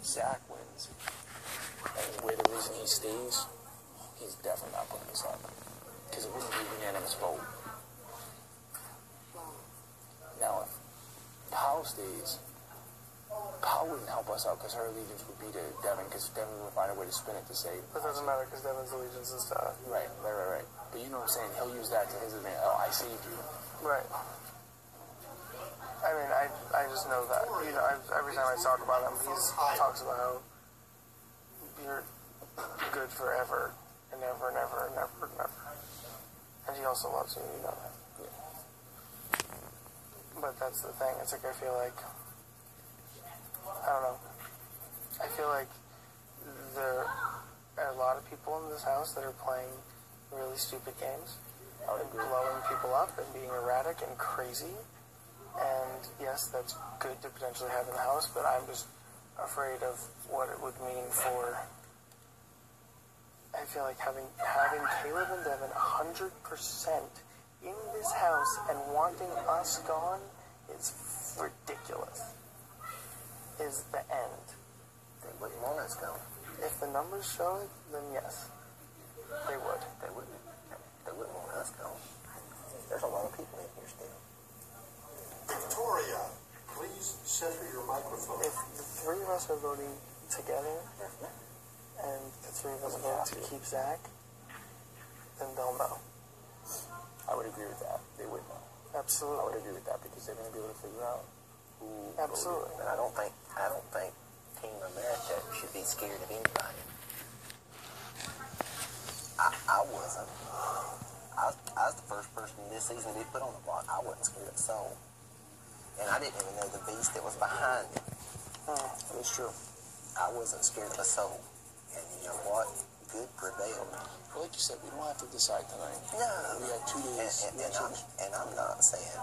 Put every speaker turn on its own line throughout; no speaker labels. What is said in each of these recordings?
Zach wins, and we're the reason he stays, he's definitely not putting us up. Because it wouldn't be a unanimous vote. Now, if Powell stays, Powell wouldn't help us out because her allegiance would be to Devin, because Devin would find a way to spin it to say.
But it doesn't matter because Devin's allegiance is to us.
Right. But you know what I'm saying? He'll use that to his advantage. Oh, I saved you.
Right. I mean, I just know that. You know, every time I talk about him, he talks about how you're good forever and ever and ever and ever and ever. And he also loves you, you know that. Yeah. But that's the thing. It's like I feel like, I don't know. I feel like there are a lot of people in this house that are playing really stupid games and blowing people up and being erratic and crazy. And yes, that's good to potentially have in the house, but I'm just afraid of what it would mean for. I feel like having Caleb and Devin 100% in this house and wanting us gone is ridiculous. Is the end.
They wouldn't want us gone.
If the numbers show it, then yes, they would.
They wouldn't. They wouldn't want us gone. There's a lot of people in here still.
Victoria, please center your microphone.
If the three of us are voting together, and the three of us vote to keep Zach, then they'll know.
I would agree with that. They would know.
Absolutely.
I would agree with that because they're going to be able to figure out who.
Absolutely.
But I don't think Team America should be scared of anybody. I wasn't. I was the first person this season to be put on the block. I wasn't scared of a soul. And I didn't even know the beast that was behind it.
That's true.
I wasn't scared of a soul. And you know what? Good prevailed.
Well, like you said, we don't have to decide tonight.
No.
We have 2 days.
And I'm not saying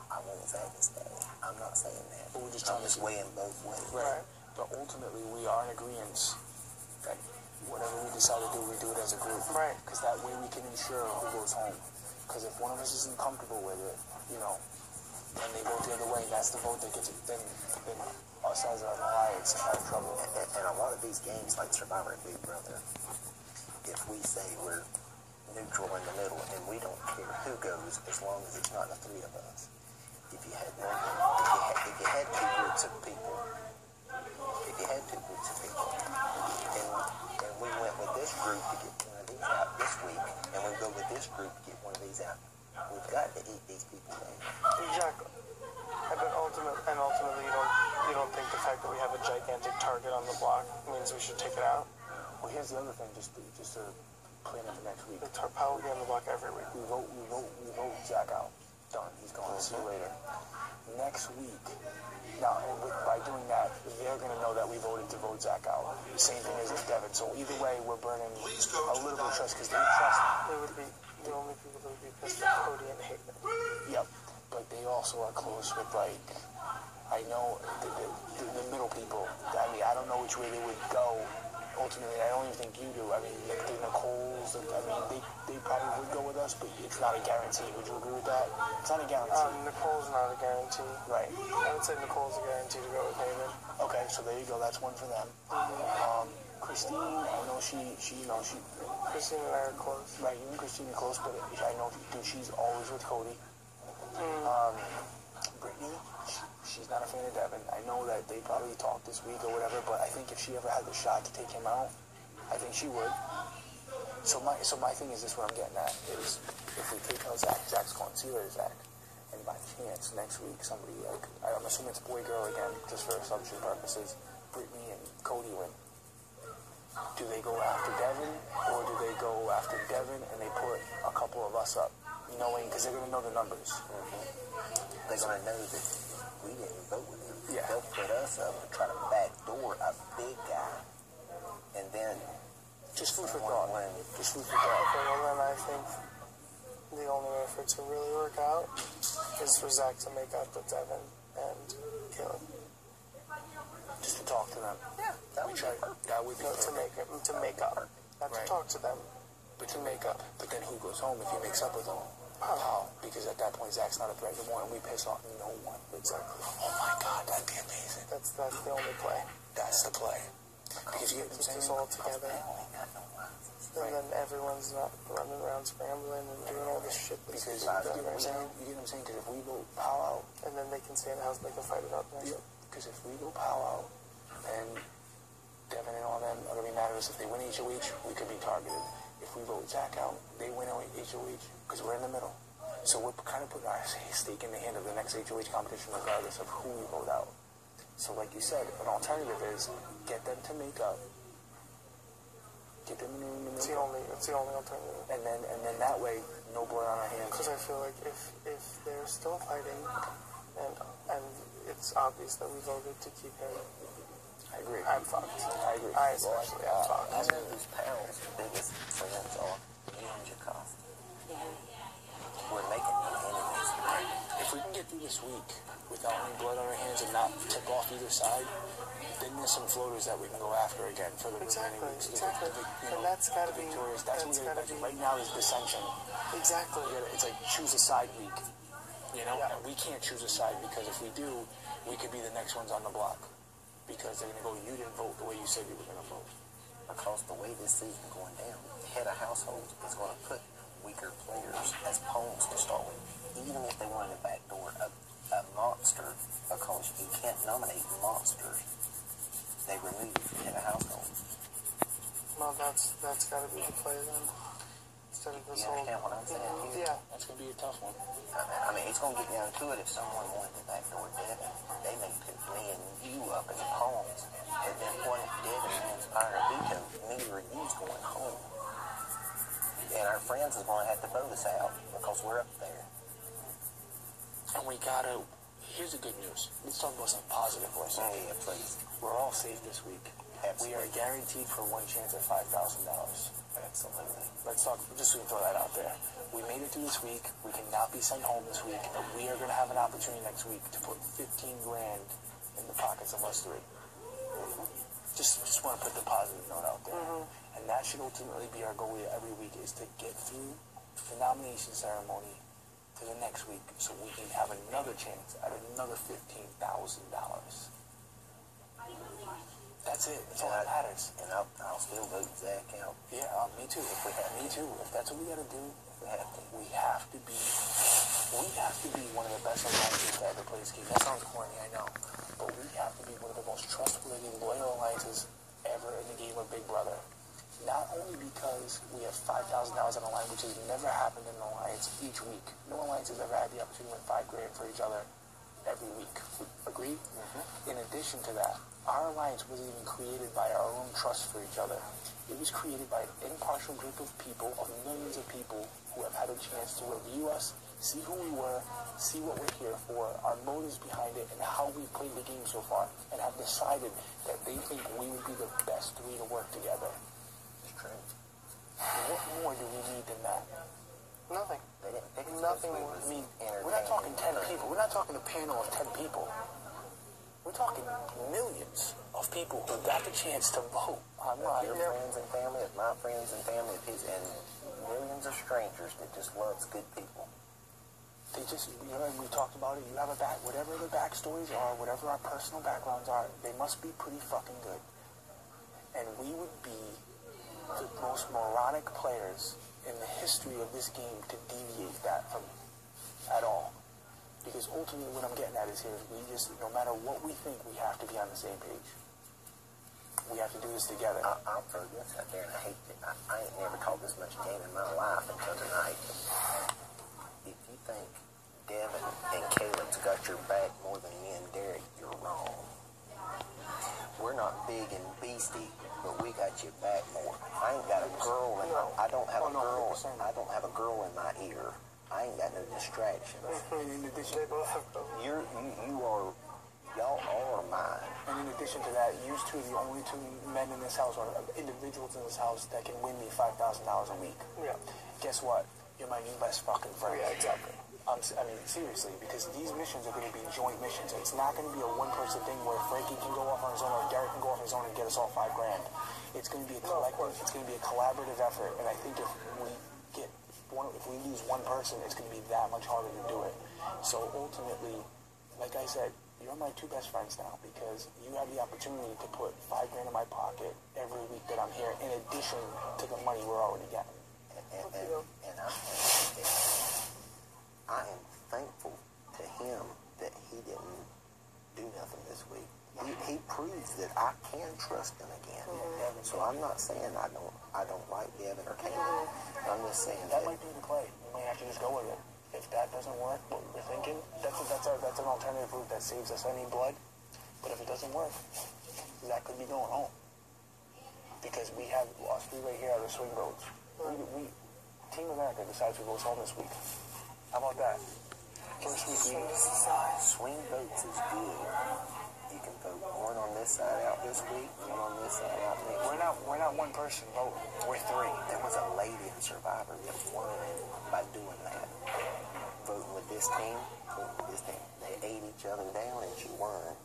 I want Zach to stay. I'm not saying that.
But we're just
I'm just weighing both ways.
Right. But ultimately, we are in agreement that whatever we decide to do, we do it as a group.
Right.
Because that way we can ensure who goes home. Because if one of us isn't comfortable with it, you know, and they vote the other way, that's the vote that gets it, then us as an alliance are in trouble.
And a lot of these games, like Survivor and Big Brother, if we say we're neutral in the middle and we don't care who goes as long as it's not the three of us. If you had two groups of people, and we went with this group to get one of these out this week, and we go with this group to get one of these out, we've got to eat these people down.
Exactly. But ultimately, you don't think the fact that we have a gigantic target on the block means we should take it out?
Well, here's the other thing, just to plan it for next week.
The Powell will be on the block every week.
We vote Zach out. Done. He's gone. See you later. Next week, now, by doing that, they're going to know that we voted to vote Zach out. The same thing as with Devin. So either way, we're burning a little bit of trust because they trust.
They would be the only people that would be pissed at Cody and hate them.
Yep. But they also are close with, like, I know the middle people. I mean, I don't know which way they would go. Ultimately, I don't even think you do. I mean, the Nicoles, I mean, they probably would go with us, but it's not a guarantee. Would you agree with that? It's not a guarantee.
Nicole's not a guarantee.
Right.
I would say Nicole's a guarantee to go with David.
Okay, so there you go. That's one for them. Christine, I know she.
Christine and I are close.
Right, you and Christine are close, but I know she's always with Cody. Brittany, she's not a fan of Devin. I know that they probably talked this week or whatever, but I think if she ever had the shot to take him out, I think she would. So my thing is this: what I'm getting at is, if we take out Zach, Zach's going to see you later, Zach. And by chance, next week, somebody, like, I'm assuming it's boy, girl again, just for assumption purposes, Brittany and Cody win. Do they go after Devin, or do they go after Devin and they put a couple of us up? Knowing, because they're going to know the numbers.
They're going to know that we didn't vote with him.
Yeah.
They'll put us up and try to backdoor a big guy. And then...
Just food for thought. Just food for thought.
Okay, well then I think the only way for it to really work out is for Zach to make up with Devin and Caleb.
Just to talk to them.
Yeah.
That would be perfect.
To make up. Not to talk to them.
But to make up. But then who goes home if he makes up with them? Oh. Because at that point, Zach's not a threat anymore, and we piss off no one.
Exactly.
Oh my God, that'd be amazing.
That's the only play.
That's the play. Because you get what I'm saying?
It's all together. And then everyone's not running around scrambling and doing all this shit.
Because you get what I'm saying? Because if we go pow out,
and then they can stay in the house and they can fight it out.
Because if we go pow out, then Devin and all them are gonna be mad at us. If they win HOH, we could be targeted. If we vote Zach out, they win HOH because we're in the middle. So we're kind of putting our stake in the hand of the next HOH competition, regardless of who we vote out. So, like you said, an alternative is get them to make up. Get them in the room.
It's the only alternative.
And then that way, no blood on our hands.
Because I feel like if they're still fighting, and it's obvious that we voted to keep him,
I agree.
I'm fucked.
I agree.
I especially am fucked.
I know these pals' biggest friends are you and Jacob. We're making no enemies.
If we can get through this week without any blood on our hands and not tip off either side, then there's some floaters that we can go after again for the remaining weeks.
Exactly. And that's got to be
victorious. That's what right now is dissension.
Exactly.
It's like choose a side week. You know,
Yeah.
and we can't choose a side because if we do, we could be the next ones on the block because they're gonna go. You didn't vote the way you said you were gonna vote.
Because the way this season going down, the head of household is going to put weaker players as pawns to start with. Even if they wanted to backdoor a monster, because you can't nominate monsters, they remove you from the head of household.
Well, that's got to be the play then. Instead of this
You understand what I'm saying here?
Yeah.
That's gonna be a tough one.
I mean, it's going to get down to it. If someone wanted to backdoor Devin, they may put me and you up as pawns. But then what if Devin wins fire veto? Me or you's going home. And our friends is going to have to vote us out because we're up there.
And we gotta. Here's the good news. Let's talk about something positive for a second.
Yeah, please.
We're all safe this week.
Absolutely.
We are guaranteed for one chance at $5,000.
Absolutely.
Let's talk. Just so we can throw that out there. We made it through this week. We cannot be sent home this week, and we are going to have an opportunity next week to put 15 grand in the pockets of us three. Just want to put the positive note out there. And that should ultimately be our goal every week, is to get through the nomination ceremony to the next week so we can have another chance at another $15,000. That's it. That's all that matters.
And I'll still vote Zach out.
Yeah, me too. Me too. If that's what we got to do, we have to be one of the best alliances to ever play this game. That sounds corny, I know, but we have to be one of the most trustworthy, loyal alliances ever in the game of Big Brother. Not only because we have $5,000 on the line, which has never happened in an alliance each week. No alliance has ever had the opportunity to win $5 grand for each other every week. Agree? In addition to that, our alliance wasn't even created by our own trust for each other. It was created by an impartial group of people, of millions of people, who have had a chance to review us, see who we were, see what we're here for, our motives behind it, and how we played the game so far, and have decided that they think we would be the best three to work together.
It's true.
What more do we need than that?
Nothing.
Nothing
more.
I mean, we're not talking 10 people. We're not talking a panel of 10 people. We're talking millions of people who got the chance to vote online.
Your friends and family, of my friends and family, of his, and millions of strangers that just loves good people.
They just, we talked about it. You have a whatever the backstories are, whatever our personal backgrounds are, they must be pretty fucking good. And we would be the most moronic players in the history of this game to deviate that from at all. Because ultimately what I'm getting at is here, we just, no matter what we think, we have to be on the same page. We have to do this together.
I'll throw this out there, and I hate it. I ain't never talked this much game in my life until tonight. If you think Devin and Caleb's got your back more than me and Derrick, you're wrong. We're not big and beastie, but we got your back more. I ain't got a girl in my, I don't have a girl. I don't have a girl in my ear. I ain't got no distractions.
And in addition,
Y'all are mine.
and in addition to that, you two are the only two men in this house, or individuals in this house, that can win me $5,000 a week.
Yeah.
Guess what? You're my new best fucking friend.
Yeah, exactly.
I mean, seriously, because these missions are going to be joint missions. It's not going to be a one-person thing where Frankie can go off on his own or Derrick can go off on his own and get us all $5 grand. It's going to be a collective. It's going to be a collaborative effort, and I think if we lose one person, it's going to be that much harder to do it. So ultimately, like I said, you're my two best friends now because you have the opportunity to put $5 grand in my pocket every week that I'm here in addition to the money we're already getting.
And I am thankful to him that he didn't do nothing this week. He proves that I can trust him again. So I'm not saying I don't like Devin or Cameron. I'm just saying
that might be the play. You might have to just go with it. If that doesn't work, what we're thinking, that's an alternative route that saves us any blood. But if it doesn't work, Zach could be going home. Because we have us three right here are the swing votes. Team America decides who goes home this week. How about that? First week
swing votes is good. You can vote one on this side out this week, one on this side out next week.
We're not one person voting. We're three.
There was a lady in Survivor that won by doing that. Voting with this team, voting with this team. They ate each other down and she won.